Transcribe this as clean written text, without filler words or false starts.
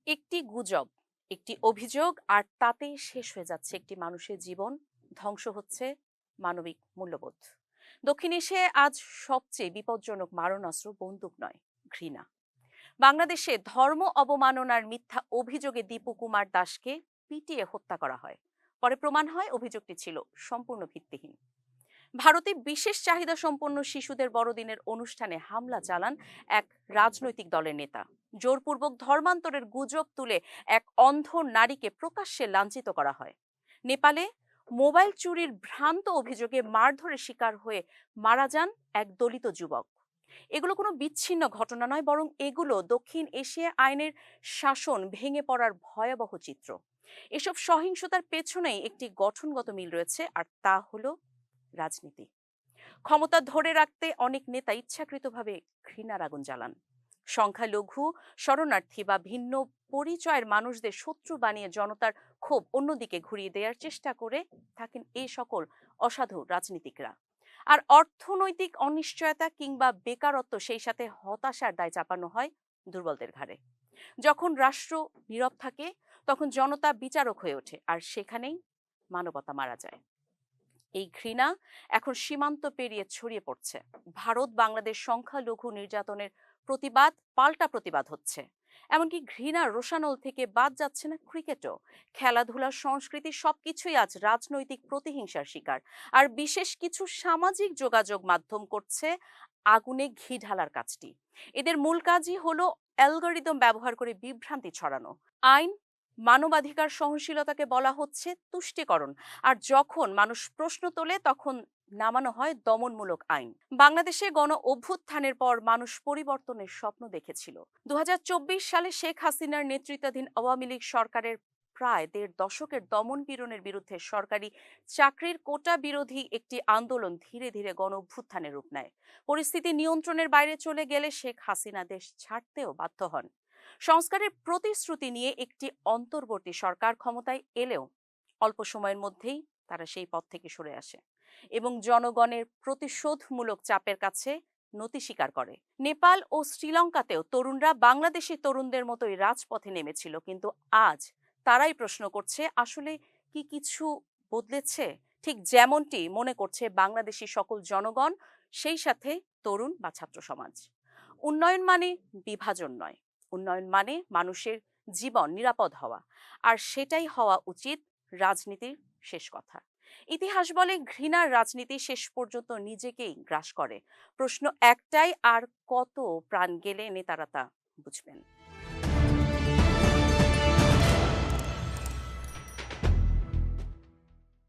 একটি গুজব, একটি অভিযোগ আর তাতেই শেষ হয়ে যাচ্ছে একটি মানুষের জীবন, ধ্বংস হচ্ছে মানবিক মূল্যবোধ। দক্ষিণ এশিয়ায় আজ সবচেয়ে বিপজ্জনক মারণাস্ত্র বন্দুক নয়, ঘৃণা। বাংলাদেশে ধর্ম অবমাননার মিথ্যা অভিযোগে দীপু কুমার দাসকে পিটিয়ে হত্যা করা হয়। পরে প্রমাণ হয় অভিযোগটি ছিল সম্পূর্ণ ভিত্তিহীন। ভারতে বিশেষ চাহিদা সম্পন্ন শিশুদের বড়দিনের অনুষ্ঠানে হামলা চালান এক রাজনৈতিক দলের নেতা। জোরপূর্বক ধর্মান্তরের গুজব তুলে এক অন্ধ নারীকে প্রকাশ্যে লাঞ্ছিত করা হয়। নেপালে মোবাইল চুরির ভ্রান্ত অভিযোগে মারধরের শিকার হয়ে মারা যান এক দলিত যুবক। এগুলো কোনো বিচ্ছিন্ন ঘটনা নয়, বরং এগুলো দক্ষিণ এশিয়া আইনের শাসন ভেঙে পড়ার ভয়াবহ চিত্র। এসব সহিংসতার পেছনেই একটি গঠনগত মিল রয়েছে, আর তা হলো রাজনীতি। ক্ষমতা ধরে রাখতে অনেক নেতা ইচ্ছাকৃতভাবে ঘৃণার আগুন জ্বালান। সংখ্যালঘু, শরণার্থী বা ভিন্ন পরিচয়ের মানুষদের শত্রু বানিয়ে জনতার ক্ষোভ অন্যদিকে ঘুরিয়ে দেওয়ার চেষ্টা করে থাকেন এই সকল অসাধু রাজনীতিকরা। আর অর্থনৈতিক অনিশ্চয়তা কিংবা বেকারত্ব, সেই সাথে হতাশার দায় চাপানো হয় দুর্বলদের ঘাড়ে। যখন রাষ্ট্র নীরব থাকে, তখন জনতা বিচারক হয়ে ওঠে, আর সেখানেই মানবতা মারা যায়। এই ঘৃণা এখন সীমান্ত পেরিয়ে ছড়িয়ে পড়ছে। ভারত বাংলাদেশ সংখ্যালঘু নির্যাতনের প্রতিবাদ পাল্টা প্রতিবাদ হচ্ছে। এমনকি ঘৃণা রোষানল থেকে বাদ যাচ্ছে না ক্রিকেটও। খেলাধুলা, সংস্কৃতি সবকিছুই আজ রাজনৈতিক প্রতিহিংসার শিকার। আর বিশেষ কিছু সামাজিক যোগাযোগ মাধ্যম করছে আগুনে ঘি ঢালার কাজটি। এদের মূল কাজই হলো অ্যালগরিদম ব্যবহার করে বিভ্রান্তি ছড়ানো। আইন, মানবাধিকার, সহনশীলতাকে বলা হচ্ছে তুষ্টিকরণ, আর যখন মানুষ প্রশ্ন তোলে তখন নামানো হয় দমনমূলক আইন। বাংলাদেশে গণ অভ্যুত্থানের পর মানুষ পরিবর্তনের স্বপ্ন দেখেছিল। ২০২৪ সালে শেখ হাসিনার নেতৃত্বাধীন আওয়ামী লীগ সরকারের প্রায় ১.৫ দশকের দমন পীড়নের বিরুদ্ধে সরকারি চাকরির কোটা বিরোধী একটি আন্দোলন ধীরে ধীরে গণ অভ্যুত্থানের রূপ নেয়। পরিস্থিতি নিয়ন্ত্রণের বাইরে চলে গেলে শেখ হাসিনা দেশ ছাড়তেও বাধ্য হন। সংস্কারের প্রতিশ্রুতি নিয়ে একটি অন্তর্বর্তী সরকার ক্ষমতায় এলেও অল্প সময়ের মধ্যেই তারা সেই পথ থেকে সরে আসে এবং জনগণের প্রতিশোধমূলক চাপের কাছে নতি স্বীকার করে। নেপাল ও শ্রীলঙ্কাতেও তরুণরা বাংলাদেশি তরুণদের মতোই রাজপথে নেমেছিল, কিন্তু আজ তারাই প্রশ্ন করছে, আসলে কি কিছু বদলেছে? ঠিক যেমনটি মনে করছে বাংলাদেশি সকল জনগণ, সেই সাথে তরুণ বা ছাত্র সমাজ। উন্নয়ন মানে বিভাজন নয়, উন্নয়ন মানে মানুষের জীবন নিরাপদ হওয়া, আর সেটাই হওয়া উচিত রাজনীতির শেষ কথা। ইতিহাস বলে ঘৃণার রাজনীতি শেষ পর্যন্ত নিজেকেই গ্রাস করে। প্রশ্ন একটাই, আর কত প্রাণ গেলে নেতারা তা বুঝবেন?